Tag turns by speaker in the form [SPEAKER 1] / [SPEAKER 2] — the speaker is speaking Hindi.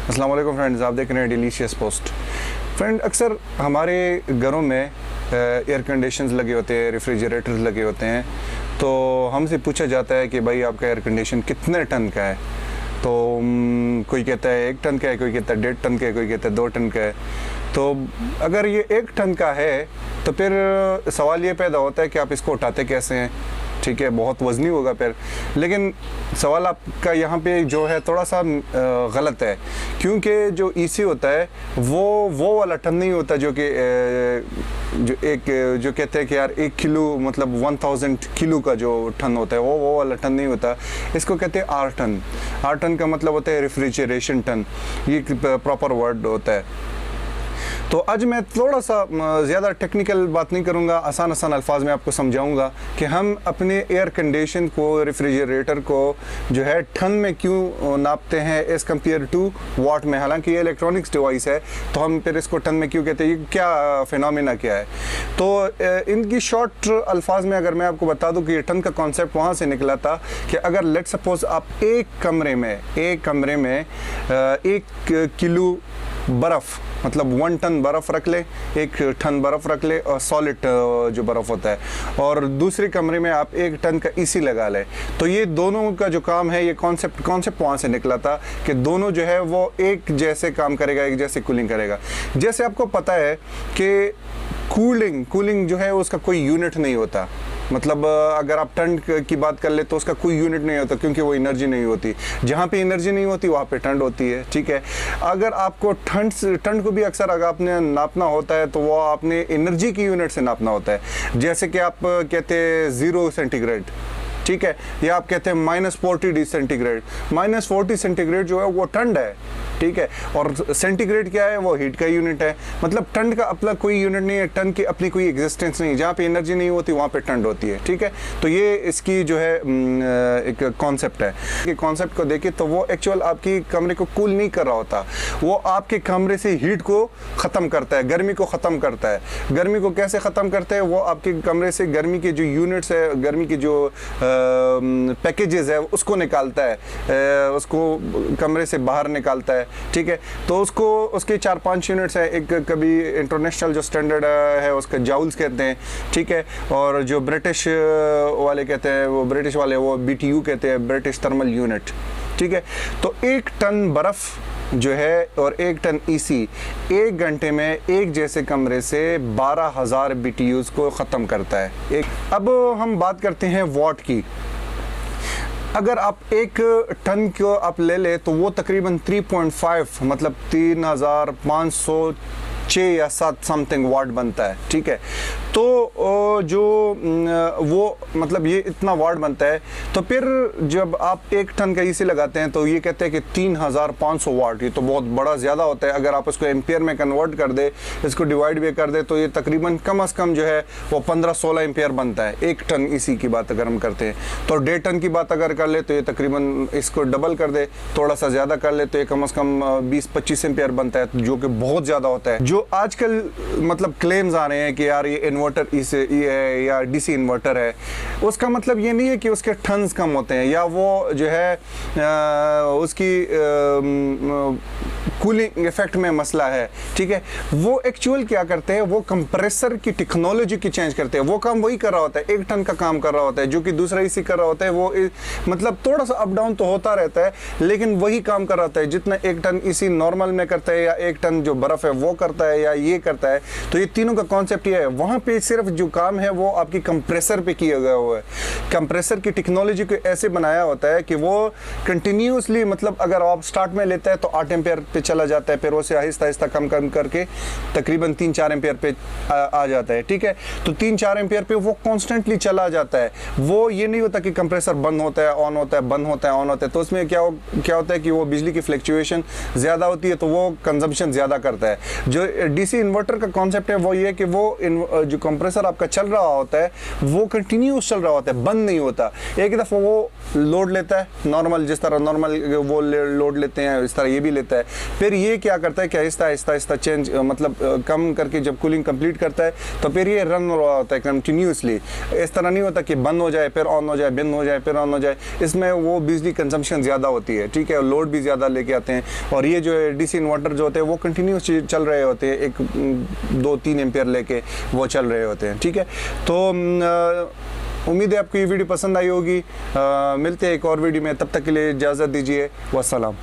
[SPEAKER 1] अस्सलाम वालेकुम फ्रेंड्स, आप देख रहे हैं डिलीशियस पोस्ट। फ्रेंड, अक्सर हमारे घरों में एयर कंडीशंस लगे होते हैं, रेफ्रिजरेटर्स लगे होते हैं, तो हमसे पूछा जाता है कि भाई आपका एयर कंडीशन कितने टन का है। तो कोई कहता है 1 टन का है, कोई कहता है 1.5 टन का है, कोई कहता है 2 टन का है। तो अगर ये 1 टन का है तो फिर सवाल ये पैदा होता है कि आप इसको उठाते कैसे हैं। ठीक है, बहुत वज़नी होगा फिर। लेकिन सवाल आपका यहाँ पे जो है थोड़ा सा गलत है, क्योंकि जो ईसी होता है वो वाला टन नहीं होता जो कि जो कहते हैं कि यार 1 किलो मतलब 1000 किलो का जो टन होता है वो वाला टन नहीं होता। इसको कहते हैं आर टन। आर टन का मतलब होता है रेफ्रिजरेशन टन, ये प्रॉपर वर्ड होता है। तो आज मैं थोड़ा सा ज़्यादा टेक्निकल बात नहीं करूँगा, आसान अल्फाज में आपको समझाऊँगा कि हम अपने एयर कंडीशन को, रेफ्रिजरेटर को जो है टन में क्यों नापते हैं एज़ कम्पेयर टू वाट में। हालांकि ये इलेक्ट्रॉनिक्स डिवाइस है तो हम फिर इसको टन में क्यों कहते हैं, ये क्या फिनोमेना क्या है। तो इनकी शॉर्ट अल्फाज में अगर मैं आपको बता दूँ कि ये टन का कॉन्सेप्ट वहाँ से निकला था कि अगर लेट सपोज आप एक कमरे में 1 किलो बर्फ़ मतलब 1 टन बर्फ़ रख ले, 1 टन बर्फ़ रख ले और सॉलिड जो बर्फ़ होता है, और दूसरे कमरे में आप 1 टन का ईसी लगा ले। तो ये दोनों का जो काम है, ये कॉन्सेप्ट वहाँ से निकला था कि दोनों जो है वो एक जैसे काम करेगा, एक जैसे कूलिंग करेगा। जैसे आपको पता है कि कूलिंग जो है उसका कोई यूनिट नहीं होता। मतलब अगर आप ठंड की बात कर ले तो उसका कोई यूनिट नहीं होता, क्योंकि वो एनर्जी नहीं होती। जहाँ पे एनर्जी नहीं होती वहाँ पे ठंड होती है। ठीक है, अगर आपको ठंड को भी अक्सर अगर आपने नापना होता है तो वो आपने एनर्जी की यूनिट से नापना होता है। जैसे कि आप कहते हैं 0 सेंटीग्रेड, ठीक है, या आप कहते हैं -40 सेंटीग्रेड। -40 सेंटीग्रेड जो है वो ठंड है, ठीक है, और सेंटीग्रेड क्या है, वो हीट का यूनिट है। मतलब ठंड का अपना कोई यूनिट नहीं है, ठंड की अपनी कोई एग्जिस्टेंस नहीं है। जहाँ पे एनर्जी नहीं होती वहाँ पे ठंड होती है। ठीक है, तो ये इसकी जो है एक कॉन्सेप्ट है। कि कॉन्सेप्ट को देखें तो वो एक्चुअल आपकी कमरे को कूल नहीं कर रहा होता, वो आपके कमरे से हीट को ख़त्म करता है, गर्मी को ख़त्म करता है। गर्मी को कैसे ख़त्म करता है, वो आपके कमरे से गर्मी के जो यूनिट्स है, गर्मी की जो पैकेजेस है उसको निकालता है, उसको कमरे से बाहर निकालता है। ठीक है, तो उसके 4-5 यूनिट्स है। एक कभी इंटरनेशनल जो स्टैंडर्ड है उसका जाउल्स कहते हैं, ठीक है, और जो ब्रिटिश वाले कहते हैं, वो ब्रिटिश वाले वो BTU कहते हैं, ब्रिटिश थर्मल यूनिट। ठीक है, तो 1 टन बर्फ़ जो है और 1 टन ईसी 1 घंटे में एक जैसे कमरे से 12,000 BTUs को ख़त्म करता है। अब हम बात करते हैं वॉट की। अगर आप 1 टन को आप ले ले तो वो तकरीबन 3.5 मतलब 3506 या 7 समथिंग वाट बनता है। ठीक है, तो जो वो मतलब ये इतना वाट बनता है। तो फिर जब आप 1 टन का ईसी लगाते हैं तो ये कहते हैं कि 3500 वाट, ये तो बहुत बड़ा ज़्यादा होता है। अगर आप इसको एम्पियर में कन्वर्ट कर दे, इसको डिवाइड भी कर दे, तो ये तकरीबन कम से कम जो है वो 15-16 एम्पियर बनता है। 1 टन ईसी की बात अगर हम करते हैं, तो 1.5 टन की बात अगर कर ले तो ये तकरीबन इसको डबल कर दे, थोड़ा सा ज़्यादा कर ले तो ये कम से कम 20-25 एम्पियर बनता है, जो कि बहुत ज़्यादा होता है। जो आजकल मतलब क्लेम्स आ रहे हैं कि यार ये इन्वर्टर ये है या DC इन्वर्टर है, उसका मतलब ये नहीं है कि उसके टन्स कम होते हैं या वो जो है उसकी कूलिंग इफेक्ट में मसला है। ठीक है, वो एक्चुअल क्या करते हैं, वो कंप्रेसर की टेक्नोलॉजी की चेंज करते हैं। वो काम वही कर रहा होता है, 1 टन का काम कर रहा होता है, जो कि दूसरा इसी कर रहा होता है। वो मतलब थोड़ा सा अप डाउन तो होता रहता है, लेकिन वही काम कर रहा होता है जितना 1 टन इसी नॉर्मल में करता है, या 1 टन जो बर्फ़ है वो करता है, या ये करता है। तो ये तीनों का कॉन्सेप्ट ये है। वहाँ पे सिर्फ जो काम है वो आपकी कंप्रेसर पे किया गया हुआ है। कंप्रेसर की टेक्नोलॉजी को ऐसे बनाया होता है कि वो कंटिन्यूसली, मतलब अगर आप स्टार्ट में लेते हैं तो 8 एम्पियर पे चला जाता है, फिर उसे आहिस्ता आहिस्ता कम करके तकरीबन 3-4 एम्पियर पे आ जाता है। ठीक है, तो 3-4 एम्पियर पे वो कॉन्स्टेंटली चला जाता है। वो ये नहीं होता कि कंप्रेसर बंद होता है, ऑन होता है, बंद होता है, ऑन होता है। तो उसमें क्या होता है कि वो बिजली की फ्लक्चुएशन ज़्यादा होती है, तो वो कंजम्पशन ज़्यादा करता है। जो DC इन्वर्टर का कॉन्सेप्ट है वो ये कि वो जो कंप्रेसर आपका चल रहा होता है वो कंटिन्यूस चल रहा होता है, बंद नहीं होता। एक दफ़ा वो लोड लेता है नॉर्मल, जिस तरह नॉर्मल वो लोड लेते हैं इस तरह ये भी लेता है, फिर ये क्या करता है कि आहिस्ता आहिस्ता आहिस्ता चेंज मतलब कम करके जब कूलिंग कंप्लीट करता है तो फिर ये रन हो रहा होता है कंटिन्यूसली। इस तरह नहीं होता कि बंद हो जाए फिर ऑन हो जाए, बंद हो जाए फिर ऑन हो जाए। इसमें वो बिजली कंजम्पशन ज़्यादा होती है, ठीक है, लोड भी ज़्यादा लेके आते हैं। और ये जो डीसी इन्वर्टर जो होते हैं वो कंटिन्यूस चल रहे होते हैं, एक 2-3 एम्पियर लेके वो चल रहे होते हैं, ठीक है। तो उम्मीद है आपको ये वीडियो पसंद आई होगी। मिलते हैं एक और वीडियो में, तब तक के लिए इजाज़त दीजिए। वस्सलाम।